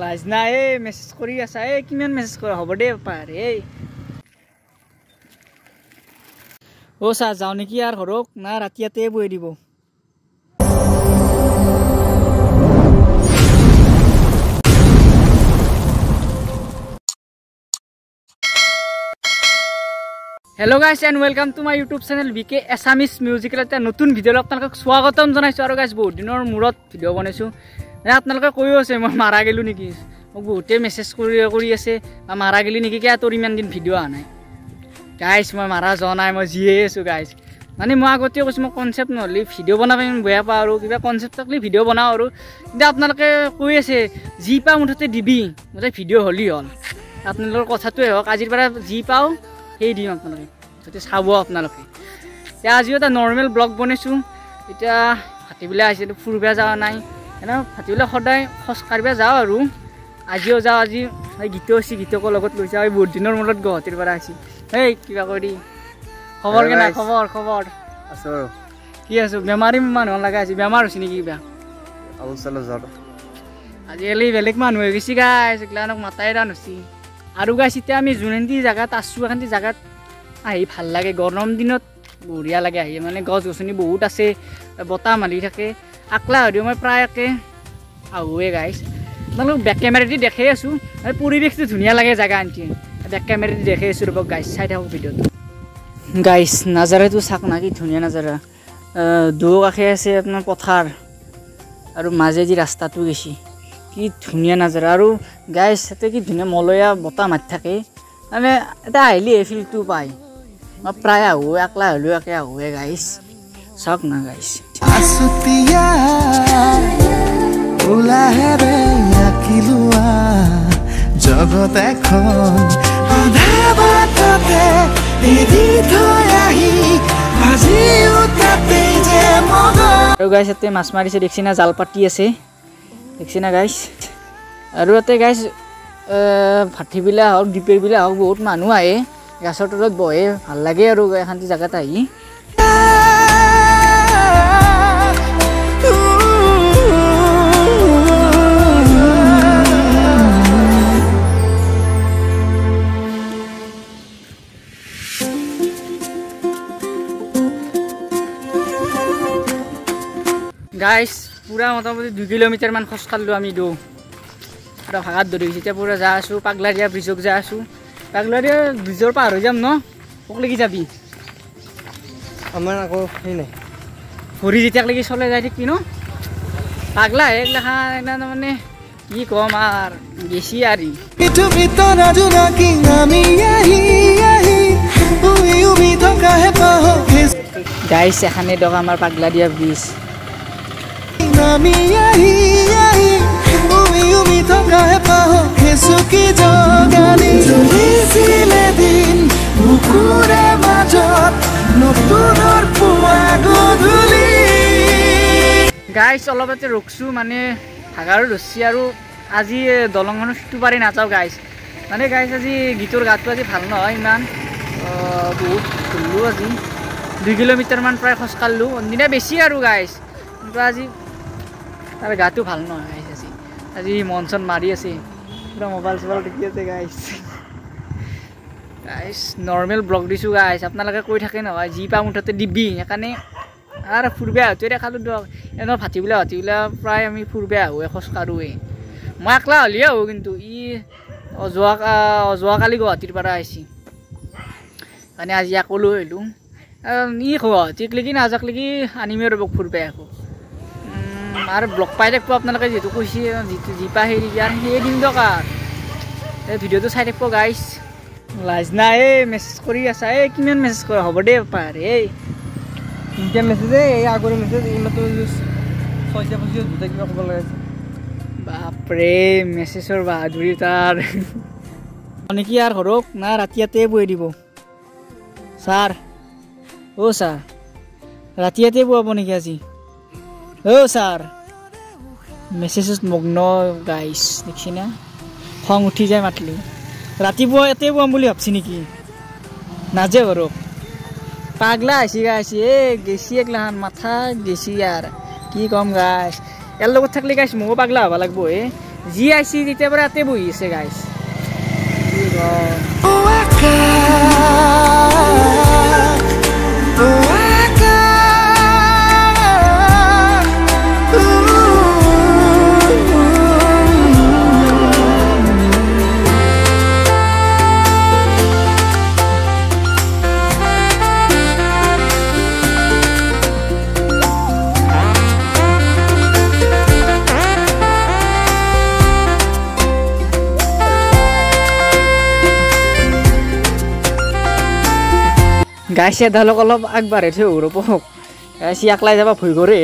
লাজ নাই মেছেজ কৰি আছা কিমান মেছেজ কৰা হ'ব দে পাৰে ও চা যাও নেকি আর ঘরক না রাতিয়াতে বই দিব hello guys and welcome to my YouTube channel BK Assamese musical এটা নতুন ভিডিওলৈ আপোনালোকক স্বাগতম জনাইছো আৰু গাইস বহুত দিনৰ মূৰত ভিডিও বনাইছো আপোনালোকে কৈও আছে মই মাৰা গেলু নেকি মোক বহুতে মেছেজ কৰি আছে মাৰা গেলি নেকি কিয়া তোৰ ইমান দিন ভিডিও আ নাই গাইস মই মাৰা যোৱা নাই মই জিয়ে আছো গাইস মানে মই আগতে কৈছো মই কনসেপ্ট নহলি ভিডিও বনাব বেয়া পা আৰু কিবা কনসেপ্ট থাকলি ভিডিও বনাও আৰু কিন্তু আপোনালোকে কৈ আছে জি পা মুঠতে দিবি মই ভিডিও হলি হল আপোনালোকৰ কথাটোৱে হক আজিৰ পৰা জি পাও সেই দিম আপোনালোকে যদি চাব আপোনালোকে আজিও এটা নৰ্মেল ব্লগ বনাইছো এতিয়া হাতিবিলা আছে ফুৰবা যাৱা নাই এনে হাতিবিলা সদায় খোজ কাঢ়িবা যাও আৰু আজিও যাও আজি গীতকৰ লগত লৈছা বহুত দিনৰ মূৰত গুৱাহাটীৰ পৰা আহিছি এই কিবা কৰি খবৰ কেনা খবৰ আছো কি আছো বেমাৰী মানুহ লাগা আছে বেমাৰ হৈছে নেকি কিবা আউছাল জ্বৰ আজিকালি বেলেগ মানুহ হৈ গৈছি গাইছ এগলানক মাতাই ৰান হৈছে আৰু গাইছ এতিয়া আমি জুনেন্দি জায়গাত আছো এখানটি জায়গাত আহি ভাল লাগে গৰম দিনত বঢ়িয়া লাগে আহি মানে গছ গছনি বহুত আছে বতাহ মালি থাকে আকলা হদিও মই প্ৰায়কে আহুৱে গাইছ আপোনালোক বেক কেমেৰাদি দেখাই আছো পৰিৱেশটো ধুনীয়া লাগে জায়গা আনটি বেক কেমেৰাদি দেখাই আছো ৰব গাইছ চাই থাকক ভিডিঅ'টো গাইছ নাজাৰাটো চাক না কি ধুনীয়া নাজাৰা দুও কাষে আছে আপোনাৰ পথাৰ আৰু মাজেদি ৰাস্তাটো গৈছি কি ধুনীয়া নাজাৰা আৰু গাইছ এতে কি ধুনীয়া মলয়া বতাহ মাৰি থাকে মানে এটা আহিলে এই ফিলটো পায় মই প্ৰায় আহো একলা হলেও একে আহুৱে গাইছ চাওক না গাইছ জগত এখন আধা বাটতে এৰি থৈ আহি আজিও তাতে যে মগ আৰু গাইছ এতে মাছ মাৰিছে দেখছি না জাল পাতি আছে দেখছি না গাইছ আৰু এতে গাইছ ভাটিবিলা হওক দীপেবিলা হওক বহুত মানুহ আহে গাছৰ তলত বহে ভাল লাগে আৰু এখানটি জায়গাত আহি গাইছ পুৰা মোটামুটি 2 কিলোমিটাৰ মান খোজ কাঢ়লো আমি দৌ পুৰা ভাগাত ধৰি গৈছে এতিয়া পুৰা যা আছো পাগলাৰিয়া ব্ৰিজক যা আছো পাগলাৰিয়া ব্ৰিজৰ পাৰ হৈ যাম ন ককলেকি যাবি আমাৰ আকৌ সেই নাই ভৰি যেতিয়ালৈকে চলে যাই থাকিবি ন পাগলা এইগিলা মানে কি কম আর বেশি আরি গাইছ এখানে দক আমার পাগলারিয়া ব্রিজ গাইছ অলপতে ৰখছো মানে ভাগাৰো ৰছি আৰু আজি দলংখনৰ সিটো পাৰি নাযাওঁ গাইছ মানে গাইছ আজি গীতৰ গাটো আজি ভাল নহয় ইমান বহুত ঘূৰিলোঁ আজি 2 কিলোমিটাৰ মান প্ৰায় খোজ কাঢ়লোঁ অন্যদিনা বেছি আৰু গাইছ কিন্তু আজি তাৰ গাটো ভাল নহয় গাইছ আজি মন চন মাৰি আছে পুৰা মোবাইল চোবাইল দেখি আছে গাইছ নৰ্মেল ব্লগ দিছোঁ গাইছ আপোনালোকে কৈ থাকে নহয় যি পা মুঠতে দিবি সেইকাৰণে আৰু ফুৰবে আহোঁতে দেখালোঁ দিয়ক এনে ভাটিবিলা প্ৰায় আমি ফুৰবে আহোঁ খোজ কাঢ়োৱে মই একলা হ'লেই আহোঁ কিন্তু যোৱাকালি গুৱাহাটীৰ পৰা আহিছে মানে আজি একলো আহিলোঁ গুৱাহাটীক লেকি নাযাক লেকি আনিমেই ৰ'ব ফুৰবে আহোঁ আৰু ব্লগ পাই থাকিব আপোনালোকে যিহেতু কৈছে যি পা সেই দিবি আৰু সেয়ে দিম দিয়ক আৰু এই ভিডিঅ'টো চাই থাকিব গাইছ লাজ নাই মেছেজ কৰি আছা কিমান মেছেজ কৰা হ'ব দে পাৰে তিনটা মেছেজ এই আগৰে মেছেজ এইমাত্ৰ 6-25 দুটা কিবা ক'ব লাগে বাপৰে মেছেজৰ বাহাদুৰি তাৰ নেকি আৰু ঘৰক না ৰাতিয়াতে বৈ দিব ছাৰ ছাৰ ৰাতিয়াতে বুৱাব নেকি আজি ছাৰ মেছেজত মগ্ন গাইছ দেখছি না খং উঠি যায় মাতলি ৰাতিপুৱা এতে বুৱাম বুলি ভাবছি নেকি নাজে ঘৰক পাগলা আহিছি গাইছ গেছি একলাহান মাথা গেছি আর কি কম গাইছ এর লগত থাকলে গাইছ ময়ো পাগলা হবা লাগবো যি আইছি তেতিয়াৰ পৰা ইয়াতে বহি আছে গাইছ গাইছে ধৰক অলপ আগবাঢ়ি থৈ ৰ'ব গাইছে একলাই যাবা ভয় কৰে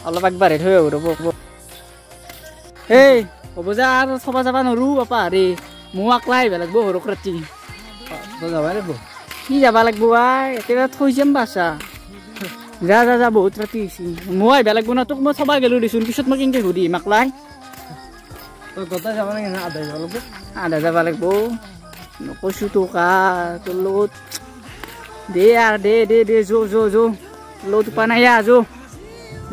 অলপ আগবাঢ়ি থৈ ৰ'ব এই হ'ব যা আৰু থ'ব যাবা নোৱাৰো পাপা আৰে মই একলাই আহিব লাগিব সৰক ৰাতি যাবা লাগিব কি যাব লাগিব আই একেবাৰে থৈ যাম বাছা যা যা যা বহুত ৰাতি হৈছে মই আহিব লাগিব না তোক মই থ'বা গ'লোঁ দেচোন পিছত মই কেনেকৈ ঘূৰিম একলাই তই গোটেই যাবা নেকি আধা যাব লাগিব আধা যাব লাগিব নকৈছোঁ তোক তোৰ লগত দে আৰু দে দে দে যো লগত উপায় নাই যো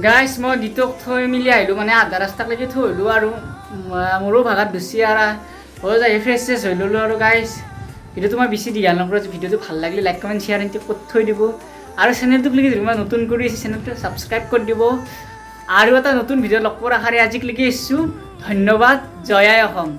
গাইছ মই গীতক থৈ মেলি আহিলোঁ মানে আধা ৰাস্তালৈকে থৈ আহিলোঁ আৰু মোৰো ভাগাত বেছি আৰু হৈ যায় ফ্ৰেছ চেছ হৈ ল'লোঁ আৰু গাইছ ভিডিঅ'টো মই বেছি দীঘল নকৰোঁ ভিডিঅ'টো ভাল লাগিলে লাইক কমেণ্ট শ্বেয়াৰ এনটি ক'ত থৈ দিব আৰু চেনেলটোক লৈকে যদি মই নতুন কৰি আছোঁ চেনেলটো ছাবস্ক্ৰাইব কৰি দিব আৰু এটা নতুন ভিডিঅ' লগ পোৱাৰ আশাৰে আজিলৈকে আহিছোঁ ধন্যবাদ জয় আই অসম